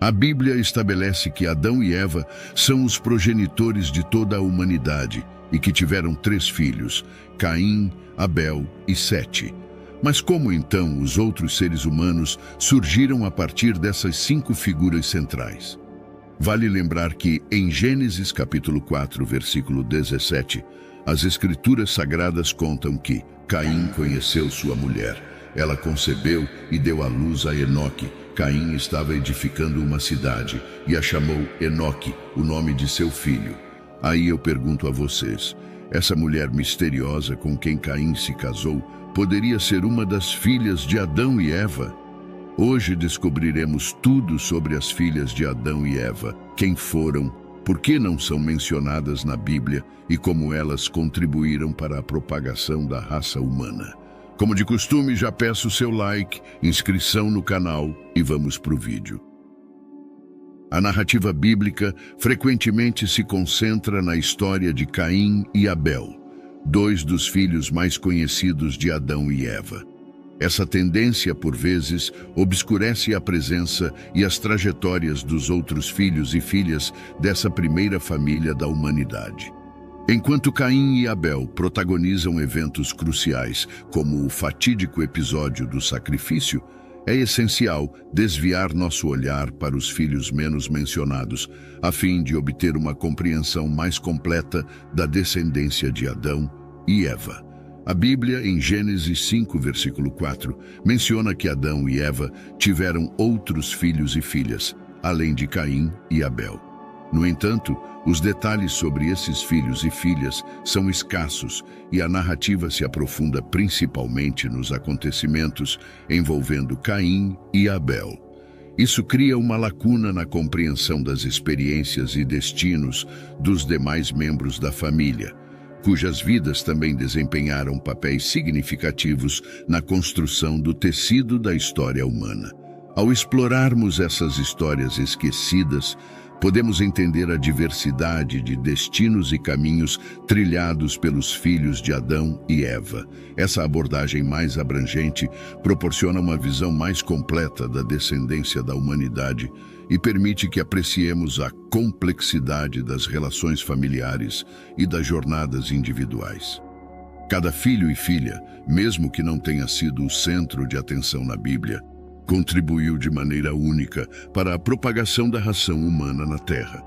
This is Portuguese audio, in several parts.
A Bíblia estabelece que Adão e Eva são os progenitores de toda a humanidade e que tiveram 3 filhos, Caim, Abel e Sete. Mas como então os outros seres humanos surgiram a partir dessas 5 figuras centrais? Vale lembrar que, em Gênesis capítulo 4, versículo 17, as Escrituras Sagradas contam que Caim conheceu sua mulher. Ela concebeu e deu à luz a Enoque. Caim estava edificando uma cidade e a chamou Enoque, o nome de seu filho. Aí eu pergunto a vocês, essa mulher misteriosa com quem Caim se casou poderia ser uma das filhas de Adão e Eva? Hoje descobriremos tudo sobre as filhas de Adão e Eva, quem foram, por que não são mencionadas na Bíblia e como elas contribuíram para a propagação da raça humana. Como de costume, já peço seu like, inscrição no canal e vamos para o vídeo. A narrativa bíblica frequentemente se concentra na história de Caim e Abel, 2 dos filhos mais conhecidos de Adão e Eva. Essa tendência, por vezes, obscurece a presença e as trajetórias dos outros filhos e filhas dessa primeira família da humanidade. Enquanto Caim e Abel protagonizam eventos cruciais, como o fatídico episódio do sacrifício, é essencial desviar nosso olhar para os filhos menos mencionados, a fim de obter uma compreensão mais completa da descendência de Adão e Eva. A Bíblia, em Gênesis 5, versículo 4, menciona que Adão e Eva tiveram outros filhos e filhas, além de Caim e Abel. No entanto, os detalhes sobre esses filhos e filhas são escassos e a narrativa se aprofunda principalmente nos acontecimentos envolvendo Caim e Abel. Isso cria uma lacuna na compreensão das experiências e destinos dos demais membros da família, cujas vidas também desempenharam papéis significativos na construção do tecido da história humana. Ao explorarmos essas histórias esquecidas, podemos entender a diversidade de destinos e caminhos trilhados pelos filhos de Adão e Eva. Essa abordagem mais abrangente proporciona uma visão mais completa da descendência da humanidade e permite que apreciemos a complexidade das relações familiares e das jornadas individuais. Cada filho e filha, mesmo que não tenha sido o centro de atenção na Bíblia, contribuiu de maneira única para a propagação da raça humana na Terra.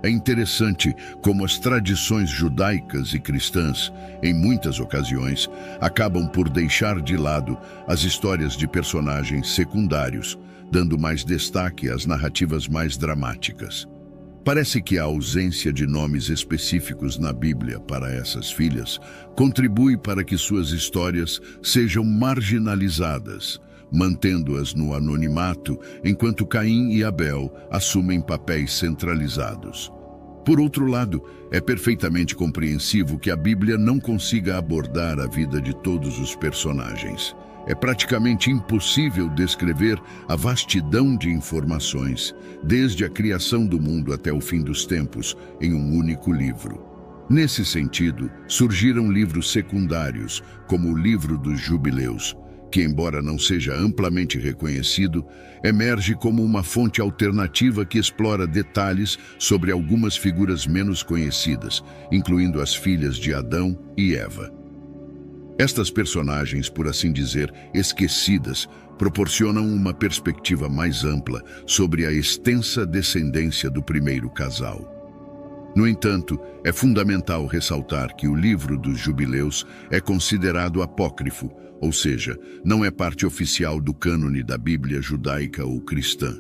É interessante como as tradições judaicas e cristãs, em muitas ocasiões, acabam por deixar de lado as histórias de personagens secundários, dando mais destaque às narrativas mais dramáticas. Parece que a ausência de nomes específicos na Bíblia para essas filhas contribui para que suas histórias sejam marginalizadas, mantendo-as no anonimato, enquanto Caim e Abel assumem papéis centralizados. Por outro lado, é perfeitamente compreensivo que a Bíblia não consiga abordar a vida de todos os personagens. É praticamente impossível descrever a vastidão de informações, desde a criação do mundo até o fim dos tempos, em um único livro. Nesse sentido, surgiram livros secundários, como o Livro dos Jubileus, que, embora não seja amplamente reconhecido, emerge como uma fonte alternativa que explora detalhes sobre algumas figuras menos conhecidas, incluindo as filhas de Adão e Eva. Estas personagens, por assim dizer, esquecidas, proporcionam uma perspectiva mais ampla sobre a extensa descendência do primeiro casal. No entanto, é fundamental ressaltar que o Livro dos Jubileus é considerado apócrifo, ou seja, não é parte oficial do cânone da Bíblia judaica ou cristã.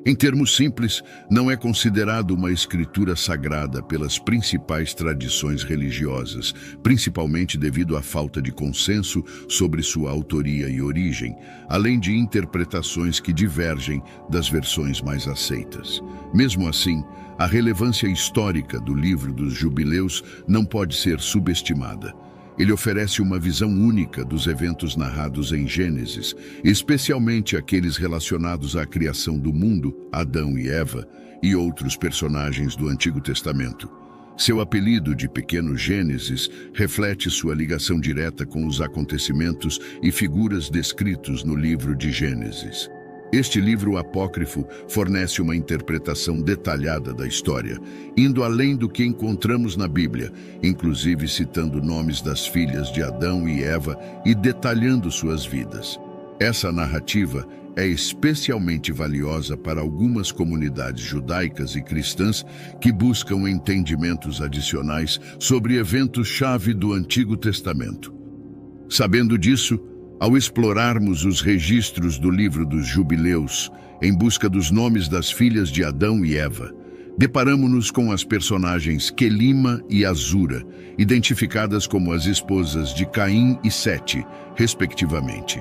Em termos simples, não é considerado uma escritura sagrada pelas principais tradições religiosas, principalmente devido à falta de consenso sobre sua autoria e origem, além de interpretações que divergem das versões mais aceitas. Mesmo assim, a relevância histórica do Livro dos Jubileus não pode ser subestimada. Ele oferece uma visão única dos eventos narrados em Gênesis, especialmente aqueles relacionados à criação do mundo, Adão e Eva, e outros personagens do Antigo Testamento. Seu apelido de Pequeno Gênesis reflete sua ligação direta com os acontecimentos e figuras descritos no livro de Gênesis. Este livro apócrifo fornece uma interpretação detalhada da história, indo além do que encontramos na Bíblia, inclusive citando nomes das filhas de Adão e Eva e detalhando suas vidas. Essa narrativa é especialmente valiosa para algumas comunidades judaicas e cristãs que buscam entendimentos adicionais sobre eventos-chave do Antigo Testamento. Sabendo disso, ao explorarmos os registros do livro dos Jubileus, em busca dos nomes das filhas de Adão e Eva, deparamo-nos com as personagens Quelima e Azura, identificadas como as esposas de Caim e Sete, respectivamente.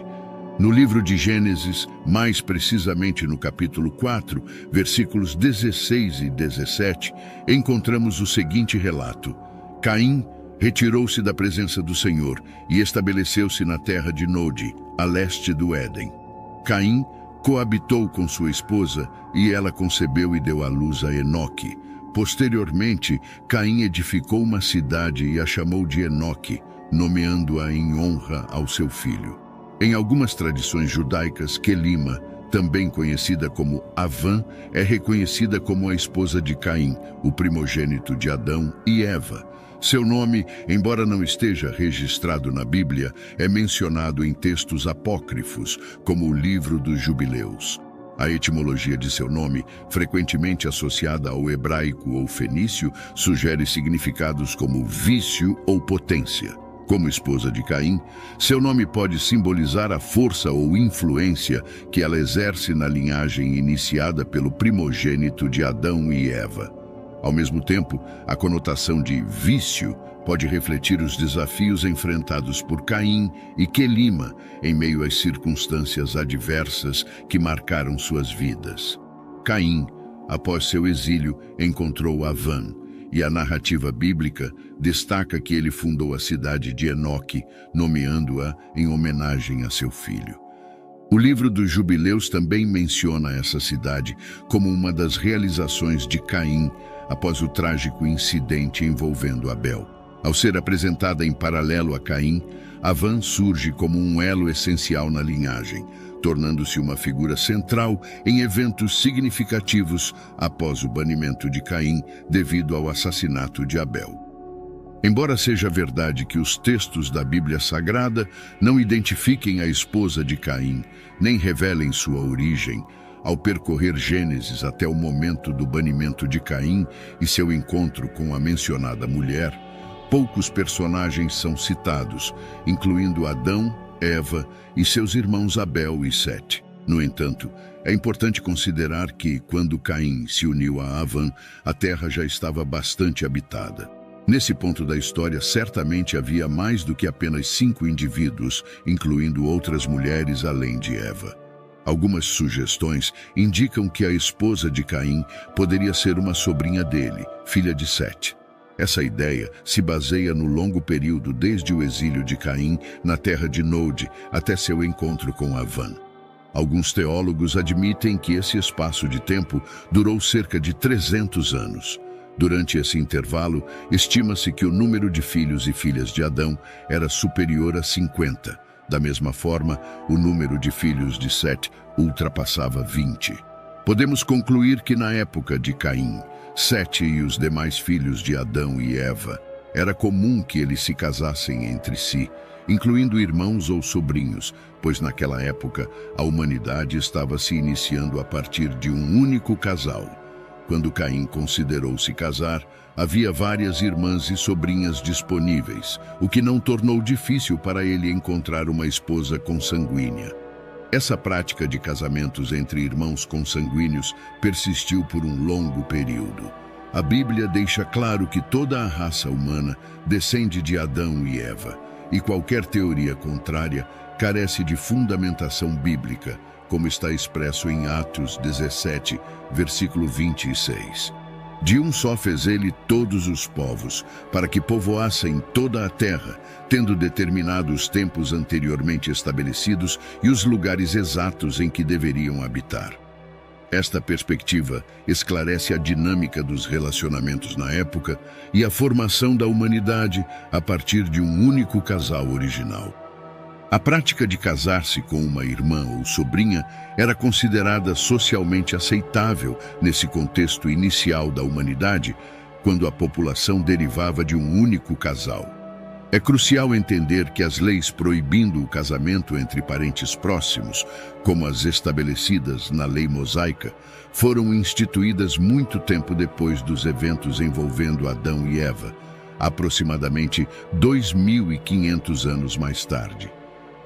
No livro de Gênesis, mais precisamente no capítulo 4, versículos 16 e 17, encontramos o seguinte relato: Caim retirou-se da presença do Senhor e estabeleceu-se na terra de Nod, a leste do Éden. Caim coabitou com sua esposa e ela concebeu e deu à luz a Enoque. Posteriormente, Caim edificou uma cidade e a chamou de Enoque, nomeando-a em honra ao seu filho. Em algumas tradições judaicas, Quelima, também conhecida como Avã, é reconhecida como a esposa de Caim, o primogênito de Adão e Eva. Seu nome, embora não esteja registrado na Bíblia, é mencionado em textos apócrifos, como o livro dos Jubileus. A etimologia de seu nome, frequentemente associada ao hebraico ou fenício, sugere significados como vício ou potência. Como esposa de Caim, seu nome pode simbolizar a força ou influência que ela exerce na linhagem iniciada pelo primogênito de Adão e Eva. Ao mesmo tempo, a conotação de vício pode refletir os desafios enfrentados por Caim e Quelima em meio às circunstâncias adversas que marcaram suas vidas. Caim, após seu exílio, encontrou Avã, e a narrativa bíblica destaca que ele fundou a cidade de Enoque, nomeando-a em homenagem a seu filho. O livro dos Jubileus também menciona essa cidade como uma das realizações de Caim após o trágico incidente envolvendo Abel. Ao ser apresentada em paralelo a Caim, Avã surge como um elo essencial na linhagem, tornando-se uma figura central em eventos significativos após o banimento de Caim devido ao assassinato de Abel. Embora seja verdade que os textos da Bíblia Sagrada não identifiquem a esposa de Caim, nem revelem sua origem, ao percorrer Gênesis até o momento do banimento de Caim e seu encontro com a mencionada mulher, poucos personagens são citados, incluindo Adão, Eva e seus irmãos Abel e Sete. No entanto, é importante considerar que, quando Caim se uniu a Avã, a terra já estava bastante habitada. Nesse ponto da história, certamente havia mais do que apenas 5 indivíduos, incluindo outras mulheres além de Eva. Algumas sugestões indicam que a esposa de Caim poderia ser uma sobrinha dele, filha de Sete. Essa ideia se baseia no longo período desde o exílio de Caim na terra de Nod até seu encontro com Avã. Alguns teólogos admitem que esse espaço de tempo durou cerca de 300 anos. Durante esse intervalo, estima-se que o número de filhos e filhas de Adão era superior a 50. Da mesma forma, o número de filhos de Sete ultrapassava 20. Podemos concluir que na época de Caim, Sete e os demais filhos de Adão e Eva, era comum que eles se casassem entre si, incluindo irmãos ou sobrinhos, pois naquela época a humanidade estava se iniciando a partir de um único casal. Quando Caim considerou se casar, havia várias irmãs e sobrinhas disponíveis, o que não tornou difícil para ele encontrar uma esposa consanguínea. Essa prática de casamentos entre irmãos consanguíneos persistiu por um longo período. A Bíblia deixa claro que toda a raça humana descende de Adão e Eva, e qualquer teoria contrária carece de fundamentação bíblica, como está expresso em Atos 17, versículo 26. De um só fez ele todos os povos, para que povoassem toda a terra, tendo determinado os tempos anteriormente estabelecidos e os lugares exatos em que deveriam habitar. Esta perspectiva esclarece a dinâmica dos relacionamentos na época e a formação da humanidade a partir de um único casal original. A prática de casar-se com uma irmã ou sobrinha era considerada socialmente aceitável nesse contexto inicial da humanidade, quando a população derivava de um único casal. É crucial entender que as leis proibindo o casamento entre parentes próximos, como as estabelecidas na lei mosaica, foram instituídas muito tempo depois dos eventos envolvendo Adão e Eva, aproximadamente 2.500 anos mais tarde.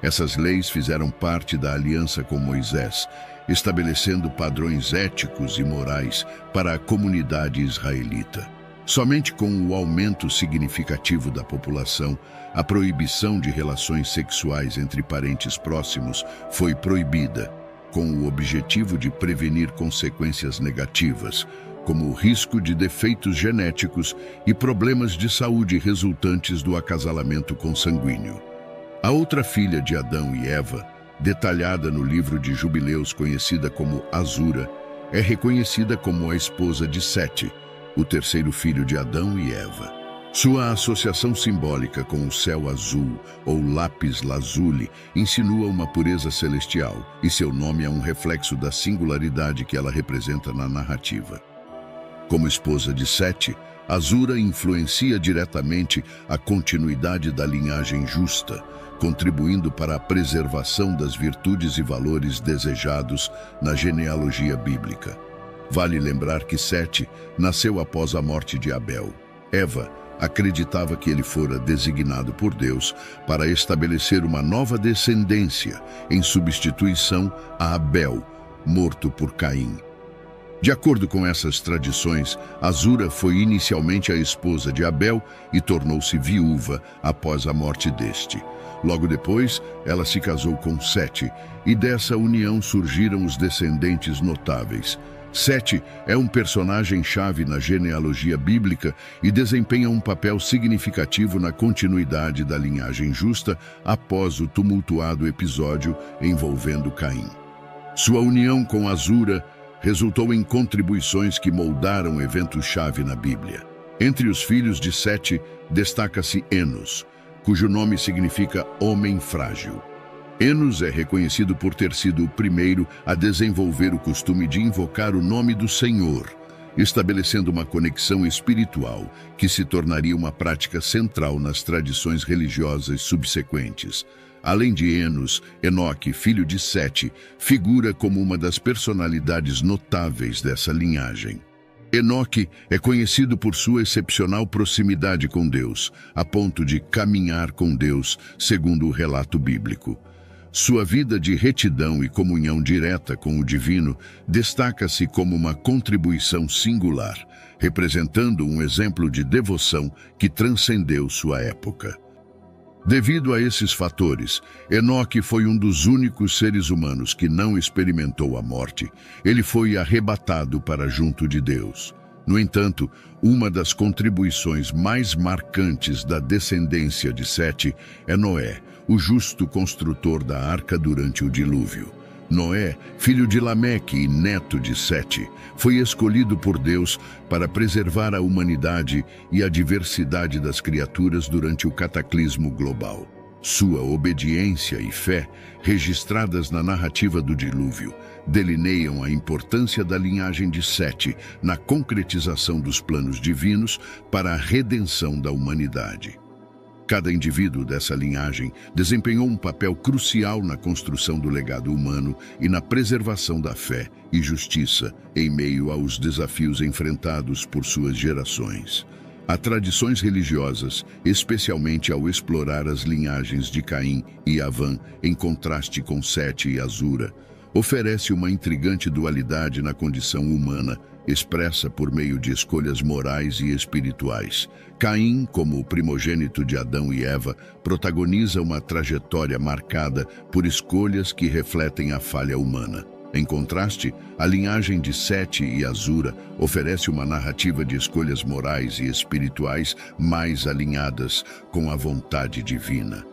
Essas leis fizeram parte da aliança com Moisés, estabelecendo padrões éticos e morais para a comunidade israelita. Somente com o aumento significativo da população, a proibição de relações sexuais entre parentes próximos foi proibida, com o objetivo de prevenir consequências negativas, como o risco de defeitos genéticos e problemas de saúde resultantes do acasalamento consanguíneo. A outra filha de Adão e Eva, detalhada no livro de Jubileus conhecida como Azura, é reconhecida como a esposa de Sete, o terceiro filho de Adão e Eva. Sua associação simbólica com o céu azul, ou lápis lazuli, insinua uma pureza celestial, e seu nome é um reflexo da singularidade que ela representa na narrativa. Como esposa de Sete, Azura influencia diretamente a continuidade da linhagem justa, contribuindo para a preservação das virtudes e valores desejados na genealogia bíblica. Vale lembrar que Sete nasceu após a morte de Abel. Eva acreditava que ele fora designado por Deus para estabelecer uma nova descendência em substituição a Abel, morto por Caim. De acordo com essas tradições, Azura foi inicialmente a esposa de Abel e tornou-se viúva após a morte deste. Logo depois, ela se casou com Sete, e dessa união surgiram os descendentes notáveis. Sete é um personagem-chave na genealogia bíblica e desempenha um papel significativo na continuidade da linhagem justa após o tumultuado episódio envolvendo Caim. Sua união com Azura resultou em contribuições que moldaram eventos-chave na Bíblia. Entre os filhos de Sete, destaca-se Enos, cujo nome significa homem frágil. Enos é reconhecido por ter sido o primeiro a desenvolver o costume de invocar o nome do Senhor, estabelecendo uma conexão espiritual que se tornaria uma prática central nas tradições religiosas subsequentes. Além de Enos, Enoque, filho de Sete, figura como uma das personalidades notáveis dessa linhagem. Enoque é conhecido por sua excepcional proximidade com Deus, a ponto de caminhar com Deus, segundo o relato bíblico. Sua vida de retidão e comunhão direta com o divino destaca-se como uma contribuição singular, representando um exemplo de devoção que transcendeu sua época. Devido a esses fatores, Enoque foi um dos únicos seres humanos que não experimentou a morte. Ele foi arrebatado para junto de Deus. No entanto, uma das contribuições mais marcantes da descendência de Sete é Noé, o justo construtor da arca durante o dilúvio. Noé, filho de Lameque e neto de Sete, foi escolhido por Deus para preservar a humanidade e a diversidade das criaturas durante o cataclismo global. Sua obediência e fé, registradas na narrativa do dilúvio, delineiam a importância da linhagem de Sete na concretização dos planos divinos para a redenção da humanidade. Cada indivíduo dessa linhagem desempenhou um papel crucial na construção do legado humano e na preservação da fé e justiça em meio aos desafios enfrentados por suas gerações. Há tradições religiosas, especialmente ao explorar as linhagens de Caim e Avã, em contraste com Sete e Azura, oferece uma intrigante dualidade na condição humana, expressa por meio de escolhas morais e espirituais. Caim, como o primogênito de Adão e Eva, protagoniza uma trajetória marcada por escolhas que refletem a falha humana. Em contraste, a linhagem de Sete e Azura oferece uma narrativa de escolhas morais e espirituais mais alinhadas com a vontade divina.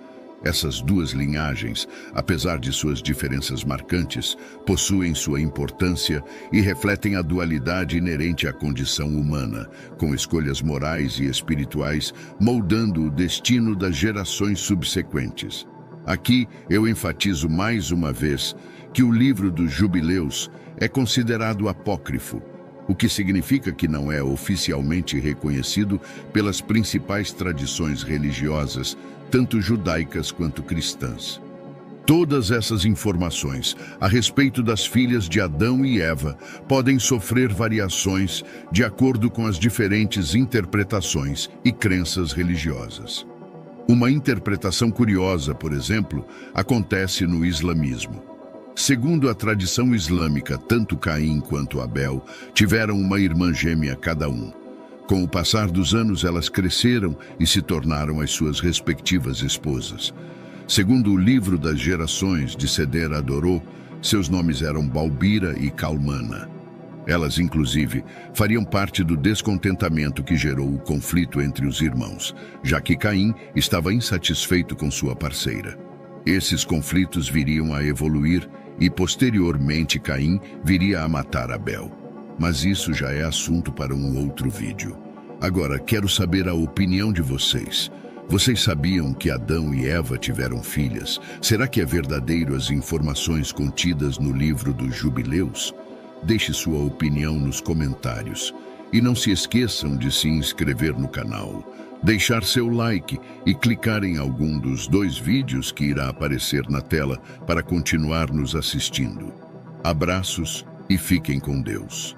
Essas duas linhagens, apesar de suas diferenças marcantes, possuem sua importância e refletem a dualidade inerente à condição humana, com escolhas morais e espirituais moldando o destino das gerações subsequentes. Aqui eu enfatizo mais uma vez que o livro dos Jubileus é considerado apócrifo, o que significa que não é oficialmente reconhecido pelas principais tradições religiosas, tanto judaicas quanto cristãs. Todas essas informações a respeito das filhas de Adão e Eva podem sofrer variações de acordo com as diferentes interpretações e crenças religiosas. Uma interpretação curiosa, por exemplo, acontece no islamismo. Segundo a tradição islâmica, tanto Caim quanto Abel tiveram uma irmã gêmea cada um. Com o passar dos anos, elas cresceram e se tornaram as suas respectivas esposas. Segundo o livro das gerações de Seder Adorô, seus nomes eram Balbira e Calmana. Elas, inclusive, fariam parte do descontentamento que gerou o conflito entre os irmãos, já que Caim estava insatisfeito com sua parceira. Esses conflitos viriam a evoluir e, posteriormente, Caim viria a matar Abel. Mas isso já é assunto para um outro vídeo. Agora, quero saber a opinião de vocês. Vocês sabiam que Adão e Eva tiveram filhas? Será que é verdadeiro as informações contidas no livro dos Jubileus? Deixe sua opinião nos comentários. E não se esqueçam de se inscrever no canal, deixar seu like e clicar em algum dos 2 vídeos que irá aparecer na tela para continuar nos assistindo. Abraços e fiquem com Deus.